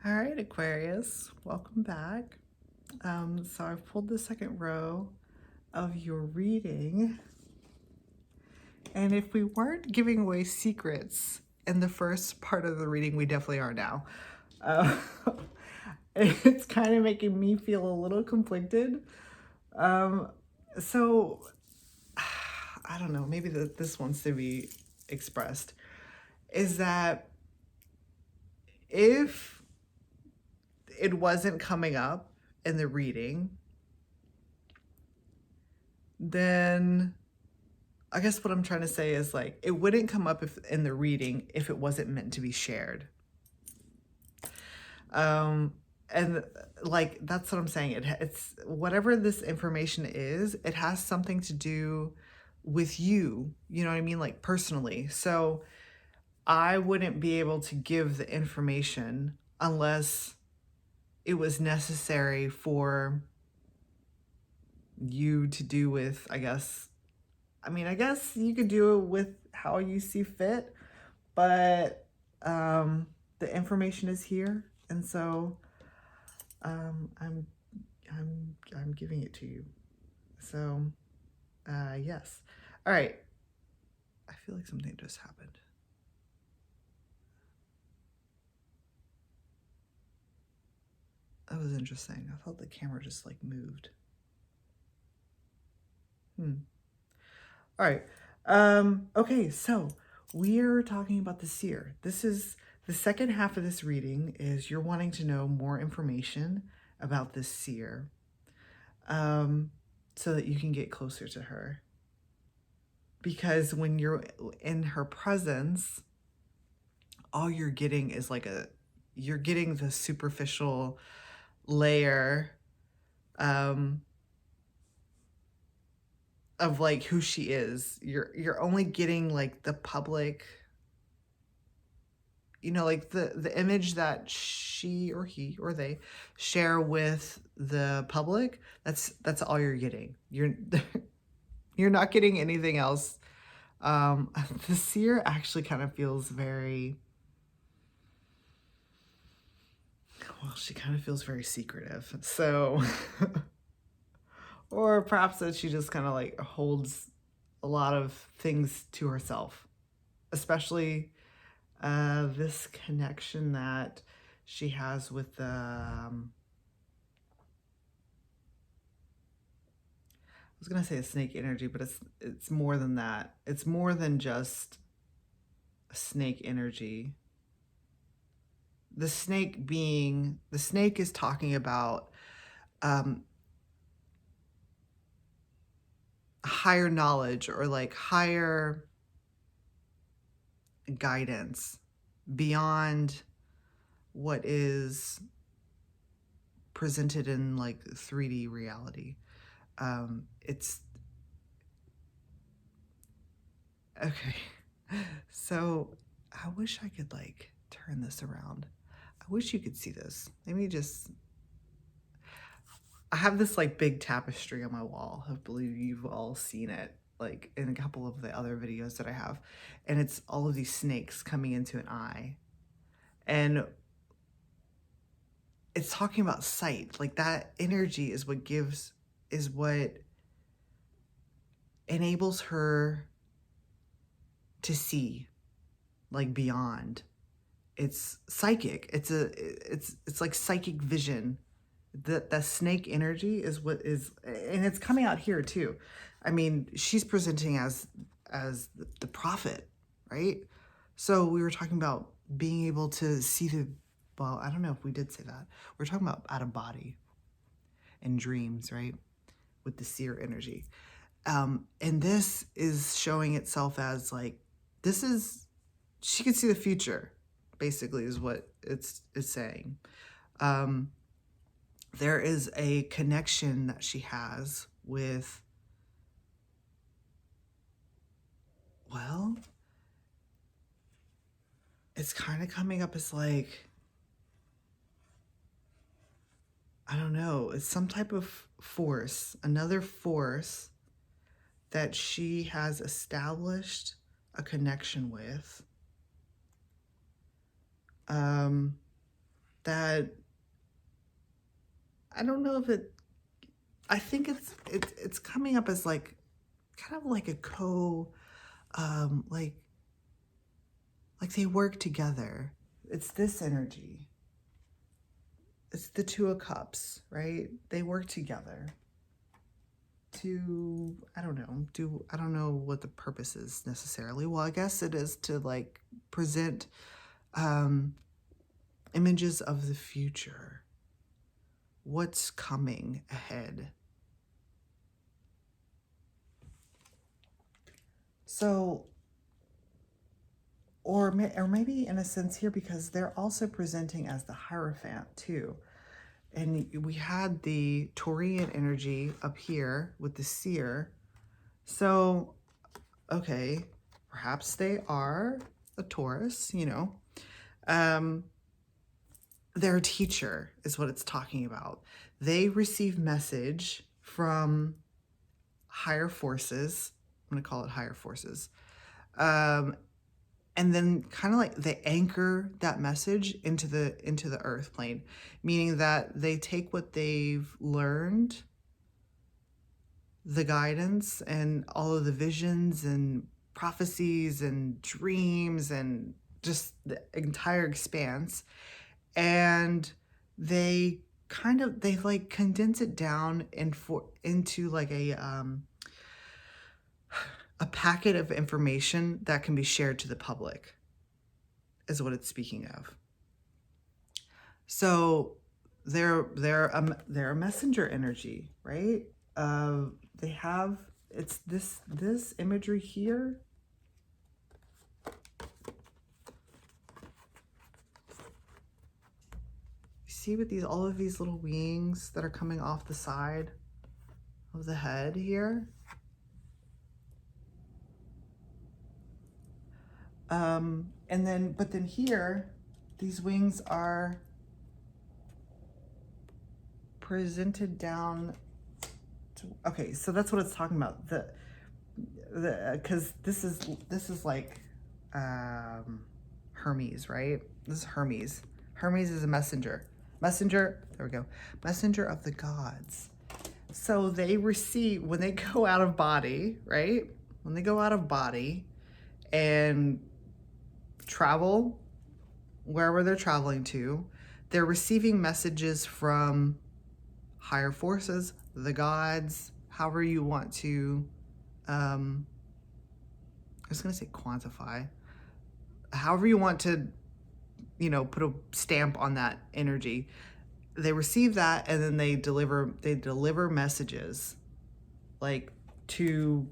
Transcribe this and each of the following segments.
All right, Aquarius, welcome back. So I've pulled the second row of your reading. And if we weren't giving away secrets in the first part of the reading, we definitely are now. Uh, it's kind of making me feel a little conflicted. So I don't know, maybe this wants to be expressed, is that if it wasn't coming up in the reading, then I guess what I'm trying to say is like it wouldn't come up if in the reading if it wasn't meant to be shared. And like that's what I'm saying. It's whatever this information is, it has something to do with you. You know what I mean? Like personally. So I wouldn't be able to give the information unless it was necessary for you to do with, I guess you could do it with how you see fit, but the information is here, and so I'm giving it to you. So yes. All right. I feel like something just happened. That was interesting. I thought the camera just like moved. All right. Okay, so we're talking about the seer. This is the second half of this reading is you're wanting to know more information about this seer, so that you can get closer to her. Because when you're in her presence, all you're getting is like you're getting the superficial layer of like who she is. You're only getting like the public, like the image that she or he or they share with the public. That's all you're getting. You're not getting anything else. The seer actually kind of feels very, well, she kind of feels very secretive. So, or perhaps that she just kind of like holds a lot of things to herself, especially this connection that she has with the, I was gonna say a snake energy, but it's more than that. It's more than just a snake energy. The snake is talking about higher knowledge or like higher guidance beyond what is presented in like 3D reality. It's okay. So I wish I could like turn this around. I wish you could see this. I have this like big tapestry on my wall. I believe you've all seen it like in a couple of the other videos that I have. And it's all of these snakes coming into an eye. And it's talking about sight. Like that energy is what enables her to see like beyond. It's psychic. It's like psychic vision. The snake energy is what is, and it's coming out here too. I mean, she's presenting as the prophet, right? So we were talking about being able to see well, I don't know if we did say that. We're talking about out of body and dreams, right? With the seer energy. And this is showing itself as like, she can see the future, basically, is what it's saying. There is a connection that she has with, well, it's kind of coming up as like, I don't know, it's some type of force, another force that she has established a connection with. that, I don't know if it, I think it's coming up as like kind of like a like they work together. It's this energy. It's the Two of Cups, right? They work together to, I don't know what the purpose is necessarily. Well, I guess it is to like present images of the future. What's coming ahead. So, or maybe in a sense here, because they're also presenting as the Hierophant too. And we had the Taurian energy up here with the Seer. So, okay, perhaps they are a Taurus, you know. Their teacher is what it's talking about. They receive message from higher forces. I'm going to call it higher forces. And then kind of like they anchor that message into the earth plane, meaning that they take what they've learned, the guidance and all of the visions and prophecies and dreams and just the entire expanse, and they like condense it down into like a packet of information that can be shared to the public, is what it's speaking of. So they're a messenger energy, right? They have, it's this imagery here. See with these, all of these little wings that are coming off the side of the head here. But then here, these wings are presented down to, okay, so that's what it's talking about. Because this is like Hermes, right? This is Hermes. Hermes is a messenger. Messenger, there we go. Messenger of the gods. So they receive, when they go out of body, right? When they go out of body and travel wherever they're traveling to, they're receiving messages from higher forces, the gods, however you want to, I was going to say quantify, however you want to, you know, put a stamp on that energy. They receive that, and then they deliver messages like to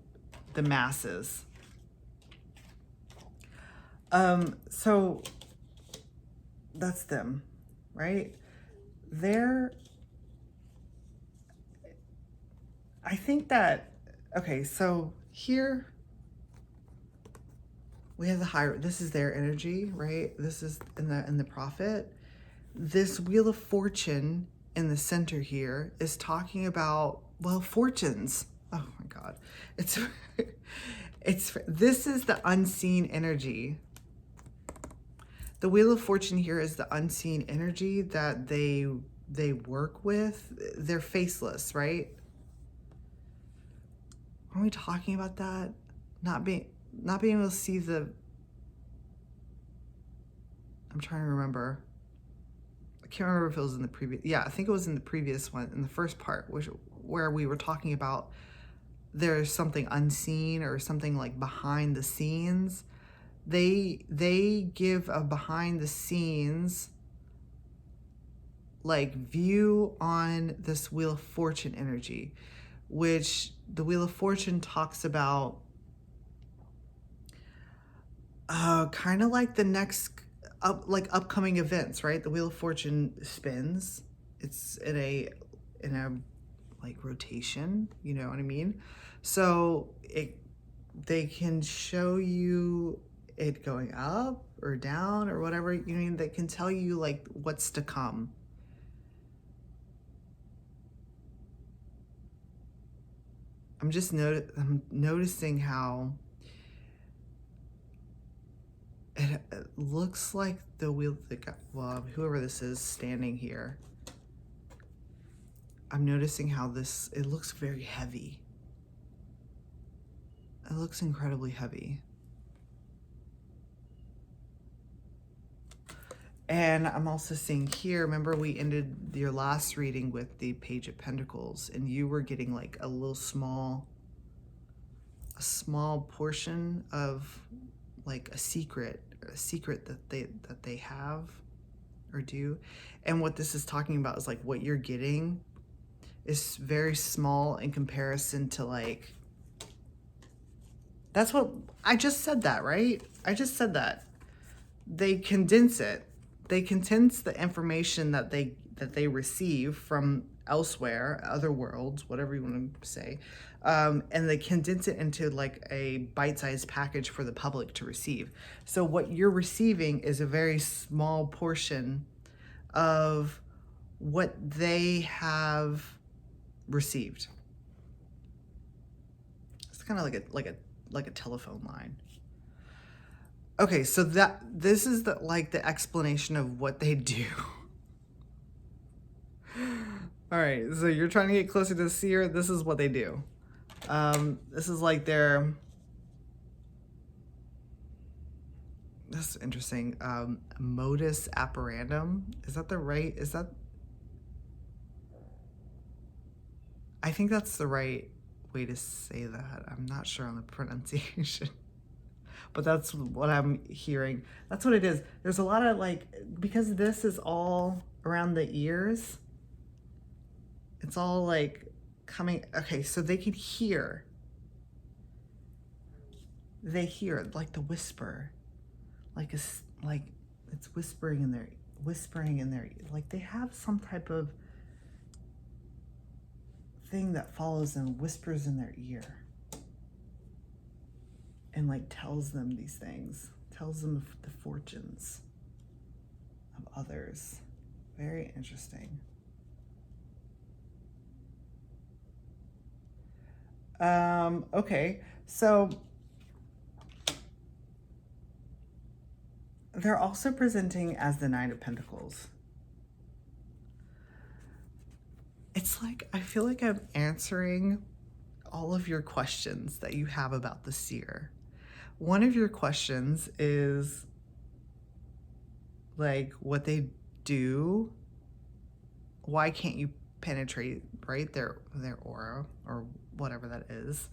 the masses. So that's them, right? I think that, okay, so here we have the higher, this is their energy, right? This is in the Prophet. This Wheel of Fortune in the center here is talking about, well, fortunes. Oh my God. This is the unseen energy. The Wheel of Fortune here is the unseen energy that they work with. They're faceless, right? Are we talking about that? Not being able to see the, I'm trying to remember. I can't remember if it was in the previous, yeah, I think it was in the previous one, in the first part, where we were talking about there's something unseen or something like behind the scenes. They give a behind the scenes like view on this Wheel of Fortune energy, which the Wheel of Fortune talks about kind of like the next upcoming events, right? The Wheel of Fortune spins. It's in a like rotation, you know what I mean? So they can show you it going up or down or whatever, you mean, they can tell you like what's to come. I'm noticing how It looks like the wheel, well, whoever this is standing here, I'm noticing how this, it looks very heavy. It looks incredibly heavy. And I'm also seeing here, remember we ended your last reading with the Page of Pentacles, and you were getting like a little small portion of like a secret that they have or do. And what this is talking about is like what you're getting is very small in comparison to like, that's what I just said, that right? I just said that they condense it. They condense the information that they receive from elsewhere, other worlds, whatever you want to say, and they condense it into like a bite-sized package for the public to receive. So what you're receiving is a very small portion of what they have received. It's kind of like a telephone line. Okay, so this is the explanation of what they do. All right, so you're trying to get closer to the seer. This is what they do. This is like their. This is interesting. Modus operandum. Is that the right? Is that? I think that's the right way to say that. I'm not sure on the pronunciation. But that's what I'm hearing. That's what it is. There's a lot of like, because this is all around the ears, it's all like coming. Okay, so they can hear. They hear like the whisper, like it's whispering in their, like they have some type of thing that follows them, whispers in their ear. And like tells them these things, tells them the fortunes of others. Very interesting. Okay, so they're also presenting as the Nine of Pentacles. It's like, I feel like I'm answering all of your questions that you have about the seer. One of your questions is like what they do. Why can't you penetrate, right, their aura or whatever that is?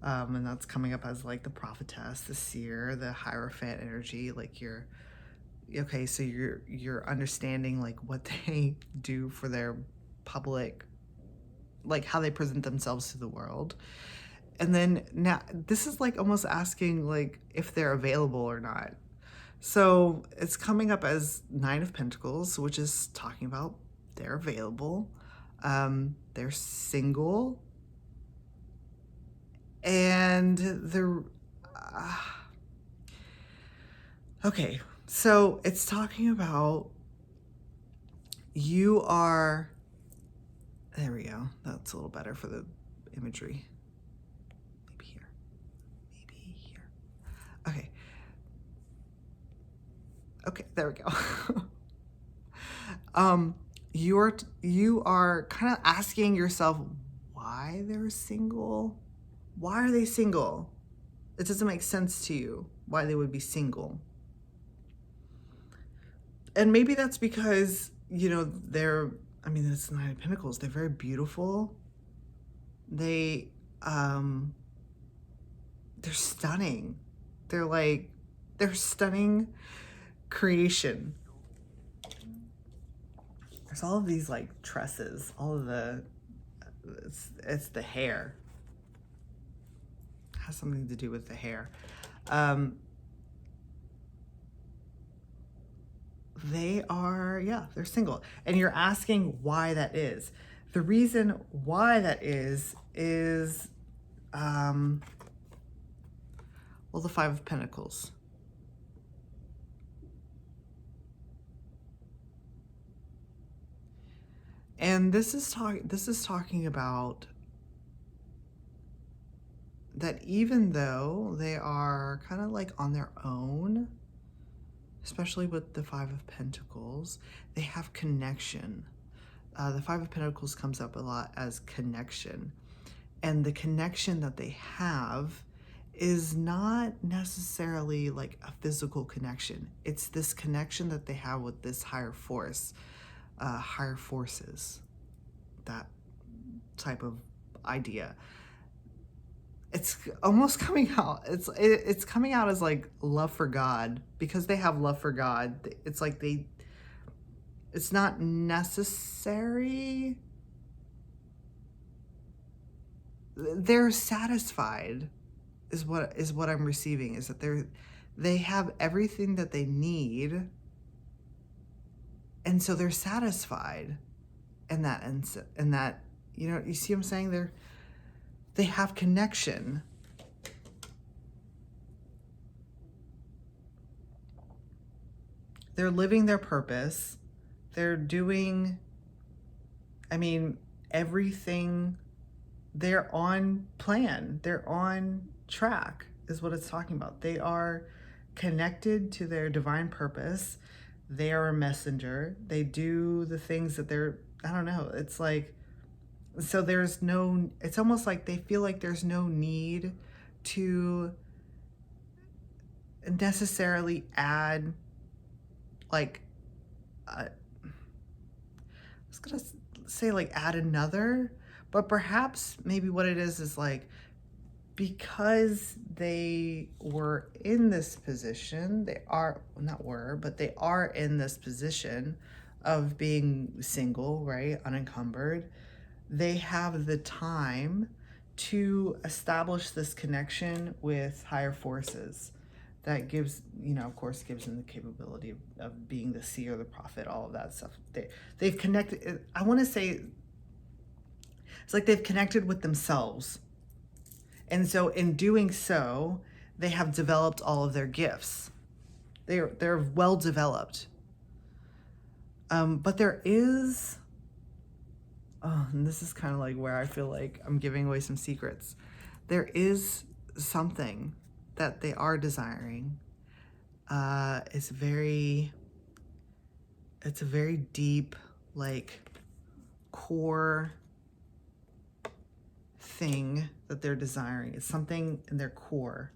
And that's coming up as like the prophetess, the seer, the Hierophant energy. Like you're okay, so you're understanding like what they do for their public, like how they present themselves to the world. And then now this is like almost asking like if they're available or not. So it's coming up as Nine of Pentacles, which is talking about they're available. They're single. And they're... okay, so it's talking about you are... There we go. That's a little better for the imagery. Maybe here. Maybe here. Okay. Okay, there we go. You are kind of asking yourself why they're single. Why are they single? It doesn't make sense to you why they would be single. And maybe that's because, you know, they're, I mean, it's the Nine of Pentacles. They're very beautiful. They're stunning. They're stunning creation. There's all of these like tresses, all of the, it's the hair. It has something to do with the hair. They are, yeah, they're single. And you're asking why that is. The reason why that is, well, the Five of Pentacles. And this is talking about that even though they are kind of like on their own, especially with the Five of Pentacles, they have connection. The Five of Pentacles comes up a lot as connection. And the connection that they have is not necessarily like a physical connection. It's this connection that they have with this higher force, higher forces, that type of idea. It's almost coming out. It's coming out as like love for God, because they have love for God. It's like it's not necessary. They're satisfied is what I'm receiving, is that they have everything that they need, and so they're satisfied in that, you know, you see what I'm saying? They have connection. They're living their purpose. They're doing, I mean, everything. They're on plan. They're on track, is what it's talking about. They are connected to their divine purpose. They are a messenger. They do the things that I don't know. It's like, so it's almost like they feel like there's no need to necessarily add, like, I was gonna say like add another, but perhaps maybe what it is like, because they were in this position, they are in this position of being single, right, unencumbered. They have the time to establish this connection with higher forces that gives, you know, of course, gives them the capability of being the seer, the prophet, all of that stuff. They've connected. I want to say it's like they've connected with themselves. And so in doing so, they have developed all of their gifts. They're well developed. But there is, and this is kind of like where I feel like I'm giving away some secrets. There is something that they are desiring. It's a very deep, like, core thing that they're desiring. It's something in their core.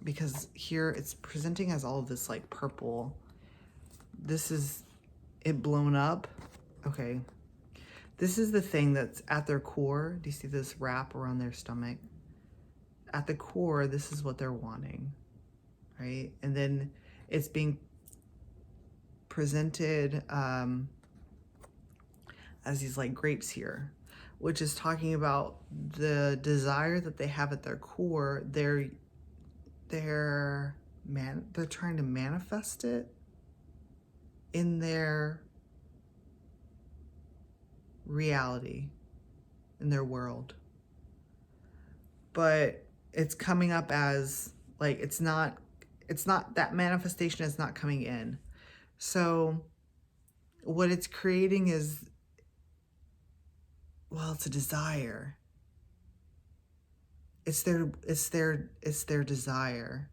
Because here it's presenting as all of this like purple. This is it blown up. Okay. This is the thing that's at their core. Do you see this wrap around their stomach? At the core, this is what they're wanting, right? And then it's being presented as these like grapes here, which is talking about the desire that they have at their core. They're trying to manifest it in their reality, in their world. But it's coming up as like, it's not that manifestation is not coming in. So what it's creating is, well, it's a desire. It's their desire.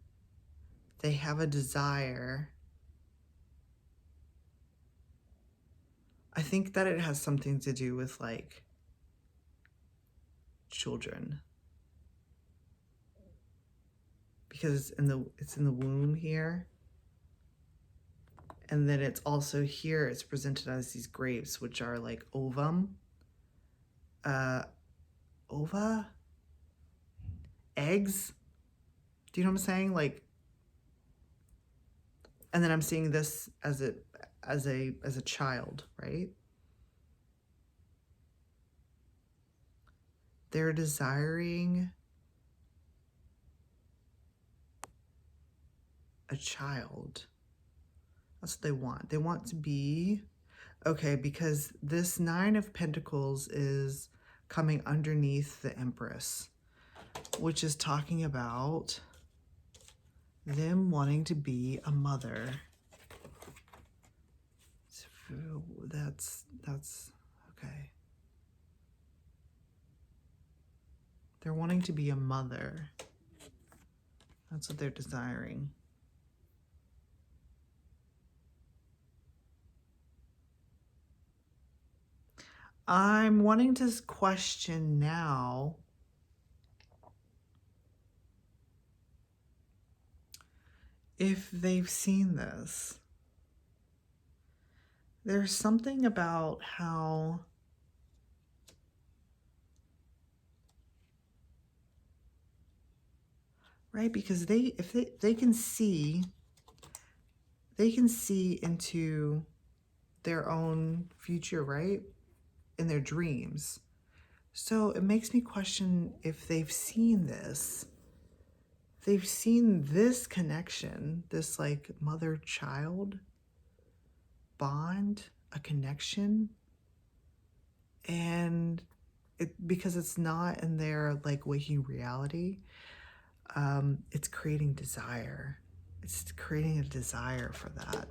They have a desire. I think that it has something to do with like children, because it's in the womb here, and then it's also here. It's presented as these grapes, which are like ovum, ova, eggs. Do you know what I'm saying? Like, and then I'm seeing this as a child, right? They're desiring a child. That's what they want. They want to be, okay, because this Nine of Pentacles is coming underneath the Empress, which is talking about them wanting to be a mother. That's okay. They're wanting to be a mother. That's what they're desiring. I'm wanting to question now if they've seen this. There's something about how right, because if they can see into their own future, right? In their dreams. So it makes me question if they've seen this. They've seen this connection, this like mother-child bond, a connection, and because it's not in their like waking reality, it's creating desire. It's creating a desire for that.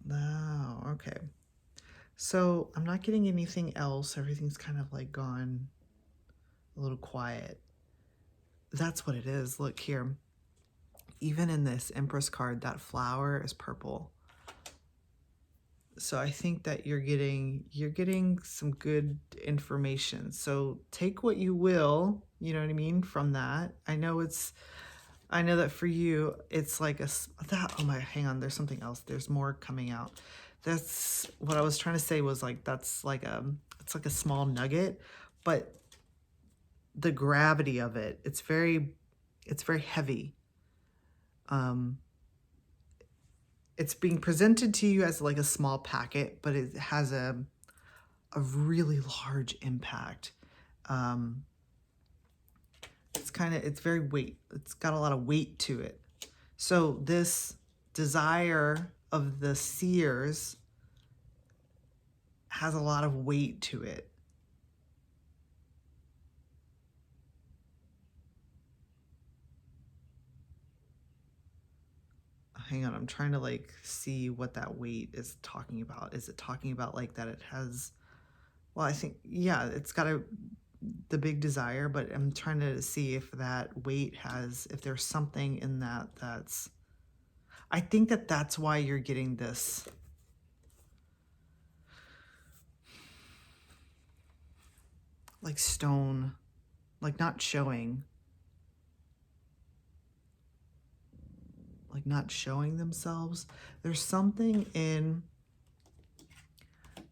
Oh, okay. So I'm not getting anything else. Everything's kind of like gone a little quiet. That's what it is. Look here. Even in this Empress card, that flower is purple. So I think that you're getting some good information. So take what you will, you know what I mean, from that. I know that for you, it's like oh my, hang on, there's something else. There's more coming out. That's what I was trying to say was like, it's like a small nugget, but the gravity of it, it's very heavy. It's being presented to you as like a small packet, but it has a really large impact. It's very weight. It's got a lot of weight to it. So this desire of the seers has a lot of weight to it. Hang on, I'm trying to like see what that weight is talking about. Is it talking about like that it has, well, I think, yeah, it's got the big desire, but I'm trying to see if that weight if there's something in that that's, I think that's why you're getting this. Like stone, like not showing themselves. There's something in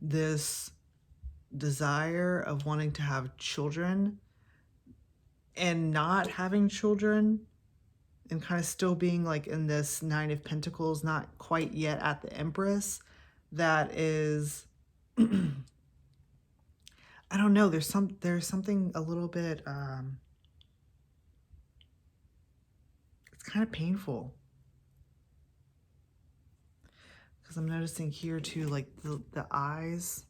this desire of wanting to have children and not having children and kind of still being like in this Nine of Pentacles, not quite yet at the Empress. That is, I don't know. There's something a little bit, it's kind of painful. Because I'm noticing here too, like the eyes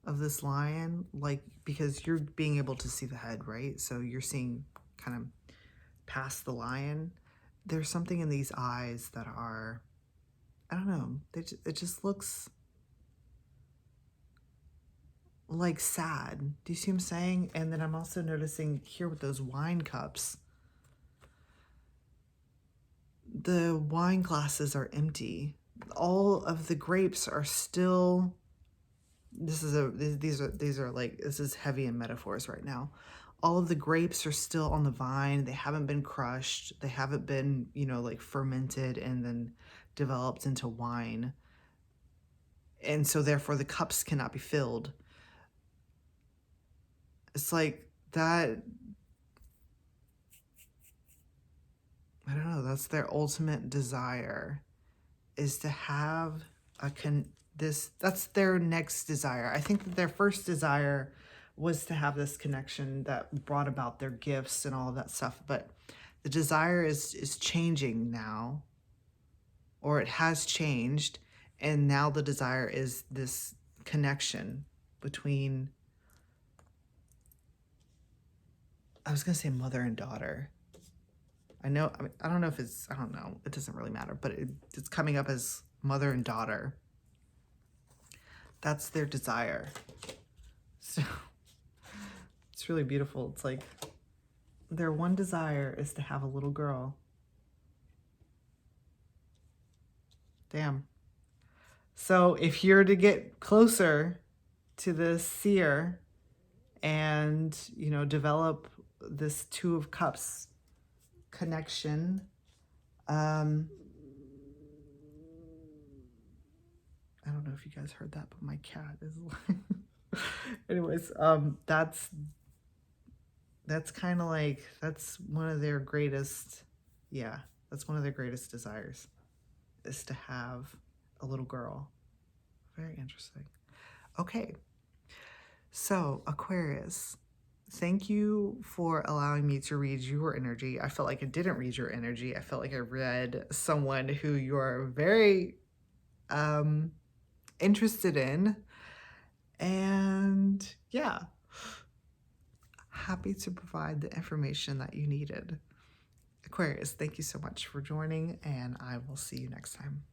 of this lion, like, because you're being able to see the head, right? So you're seeing kind of past the lion. There's something in these eyes that are, I don't know, it just looks like sad. Do you see what I'm saying? And then I'm also noticing here with those wine cups, the wine glasses are empty. All of the grapes are still, these are like, this is heavy in metaphors right now. All of the grapes are still on the vine. They haven't been crushed. They haven't been, like fermented and then developed into wine. And so therefore the cups cannot be filled. It's like that, I don't know, that's their ultimate desire, is to have that's their next desire. I think that their first desire was to have this connection that brought about their gifts and all of that stuff, but the desire is changing now, or it has changed, and now the desire is this connection between, I was gonna say mother and daughter. I know, I don't know if it's, I don't know, it doesn't really matter, but it's coming up as mother and daughter. That's their desire. So it's really beautiful. It's like their one desire is to have a little girl. Damn. So if you're to get closer to this seer and, you know, develop this Two of Cups connection, I don't know if you guys heard that, but my cat is like, anyways, that's kind of like, that's one of their greatest, yeah, that's one of their greatest desires, is to have a little girl. Very interesting. Okay. So Aquarius, thank you for allowing me to read your energy. I felt like I didn't read your energy. I felt like I read someone who you're very interested in. And yeah, happy to provide the information that you needed. Aquarius, thank you so much for joining, and I will see you next time.